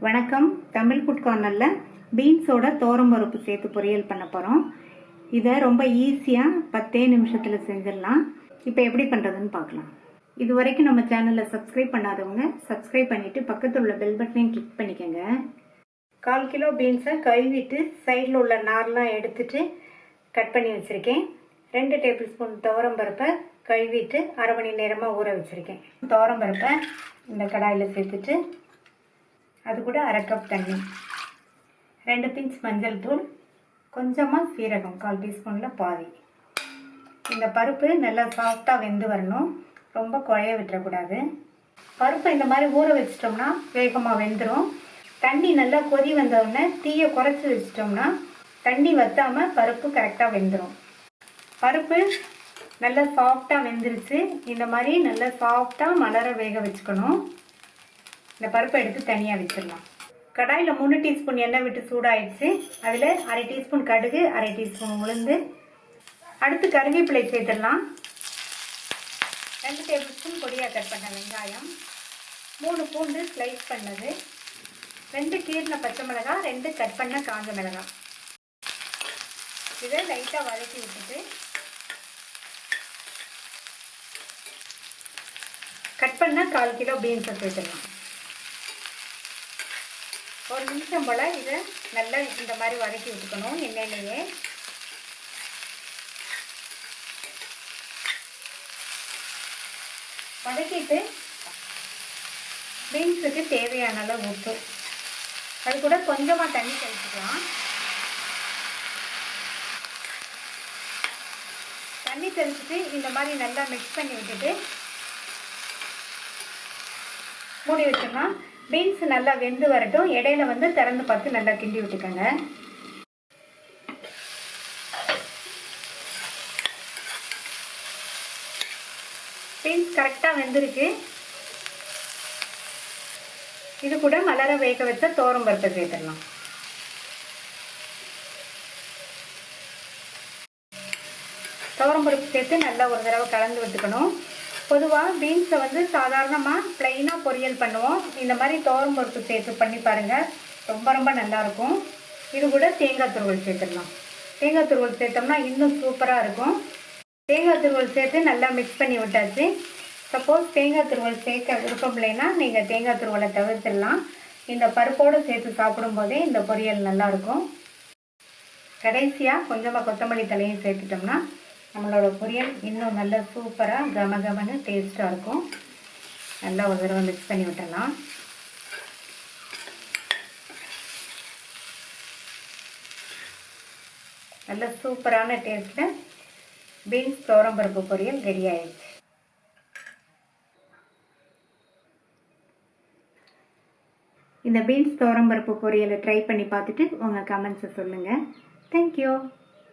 வணக்கம். தமிழ் ஃபுட் கார்னரில் பீன்ஸோட பருப்பு சேர்த்து பொரியல் பண்ண போகிறோம். இதை ரொம்ப ஈஸியாக 10 நிமிஷத்தில் செஞ்சிடலாம். இப்போ எப்படி பண்ணுறதுன்னு பார்க்கலாம். இது வரைக்கும் நம்ம சேனலில் சப்ஸ்கிரைப் பண்ணாதவங்க சப்ஸ்கிரைப் பண்ணிவிட்டு பக்கத்தில் உள்ள பெல் பட்டனையும் கிளிக் பண்ணிக்கோங்க. 1/4 கிலோ பீன்ஸை கழுவிட்டு சைடில் உள்ள நார்லாம் எடுத்துட்டு கட் பண்ணி வச்சுருக்கேன். 2 டேபிள் ஸ்பூன் துவரம்பருப்பை கழுவிட்டு அரை மணி நேரமாக ஊற வச்சுருக்கேன். துவரம்பருப்பை இந்த கடாயில் சேர்த்துட்டு அது கூட அரை கப் தண்ணி, 2 பிஞ்ச் மஞ்சள் தூள், கொஞ்சமாக சீரகம் 1/4 டீஸ்பூனில் பாதி. இந்த பருப்பு நல்லா சாஃப்டாக வெந்து வரணும், ரொம்ப குழைய விட்டுறக்கூடாது. பருப்பு இந்த மாதிரி ஊற வச்சிட்டோம்னா வேகமாக வெந்துடும். தண்ணி நல்லா கொதி வந்தவுடனே தீயை குறைச்சி வச்சிட்டோம்னா தண்ணி வற்றாமல் பருப்பு கரெக்டாக வெந்துடும். பருப்பு நல்லா சாஃப்டாக வெந்துருச்சு. இந்த மாதிரி நல்லா சாஃப்டாக மலர வேக வச்சுக்கணும். இந்த பருப்பை எடுத்து தனியாக வச்சிடலாம். கடாயில் 3 டீஸ்பூன் எண்ணெய் விட்டு சூடாயிடுச்சு. அதில் அரை டீஸ்பூன் கடுகு, அரை டீஸ்பூன் உளுந்து, அடுத்து கருவேப்பிலை சேர்த்துடலாம். 2 டேபிள் ஸ்பூன் பொடியாக கட் பண்ண வெங்காயம், 3 பூண்டு ஸ்லைஸ் பண்ணது, 2 கீறின பச்சை மிளகாய், 2 கட் பண்ண காஞ்ச மிளகாய். இதை லைட்டாக வதக்கி விட்டுட்டு கட் பண்ண 1/4 கிலோ பீன்ஸை சேர்த்துடலாம். ஒரு நிமிஷம் போல் இதை நல்லா இந்த மாதிரி வதக்கி விட்டுக்கணும் எண்ணெயிலேயே. வதக்கிட்டு பீன்ஸுக்கு தேவையான அளவு உப்பு, அது கூட கொஞ்சமாக தண்ணி தெளிச்சுக்கலாம். தண்ணி தெளிச்சுட்டு இந்த மாதிரி நல்லா மிக்ஸ் பண்ணி விட்டுட்டு மூடி வச்சோம்னா பீன்ஸ் நல்லா வெந்து வரட்டும். இடையில திறந்து பார்த்து நல்லா கிண்டி விட்டுக்கோங்க. பீன்ஸ் கரெக்டாக வெந்திருக்கு. இது கூட மலர வேக வச்ச துவரம்பருப்பை சேர்த்துடலாம். துவரம்பருப்பு சேர்த்து நல்லா ஒரு தடவை கலந்து விட்டுக்கணும். பொதுவாக பீன்ஸை சாதாரணமாக ப்ளைனாக பொரியல் பண்ணுவோம். இந்த மாதிரி துவரம்பருப்பு சேர்த்து பண்ணி பாருங்கள், ரொம்ப நல்லாயிருக்கும். இது கூட தேங்காய் துருவல் சேர்த்துடலாம். தேங்காய் துருவல் சேர்த்தோம்னா இன்னும் சூப்பராக இருக்கும். தேங்காய் துருவல் சேர்த்து நல்லா மிக்ஸ் பண்ணி விட்டாச்சு. சப்போஸ் தேங்காய் துருவல் சேர்க்க விருப்பம் இல்லைன்னா நீங்கள் தேங்காய் துருவலை தவிர்த்துடலாம். இந்த பருப்போடு சேர்த்து சாப்பிடும்போதே இந்த பொரியல் நல்லாயிருக்கும். கடைசியாக கொஞ்சமாக கொத்தமல்லி தலையும் சேர்த்துட்டோம்னா நம்மளோட பொரியல் இன்னும் நல்லா சூப்பராக கமகமன்னு டேஸ்ட்டாக இருக்கும். நல்லா ஒரு தடவை மிக்ஸ் பண்ணி விட்டுடலாம். நல்ல சூப்பரான டேஸ்ட்டில் பீன்ஸ் துவரம்பருப்பு பொரியல் ரெடி ஆயிடுச்சு. இந்த பீன்ஸ் துவரம்பருப்பு பொரியலை ட்ரை பண்ணி பார்த்துட்டு உங்கள் கமெண்ட்ஸை சொல்லுங்கள். தேங்க்யூ.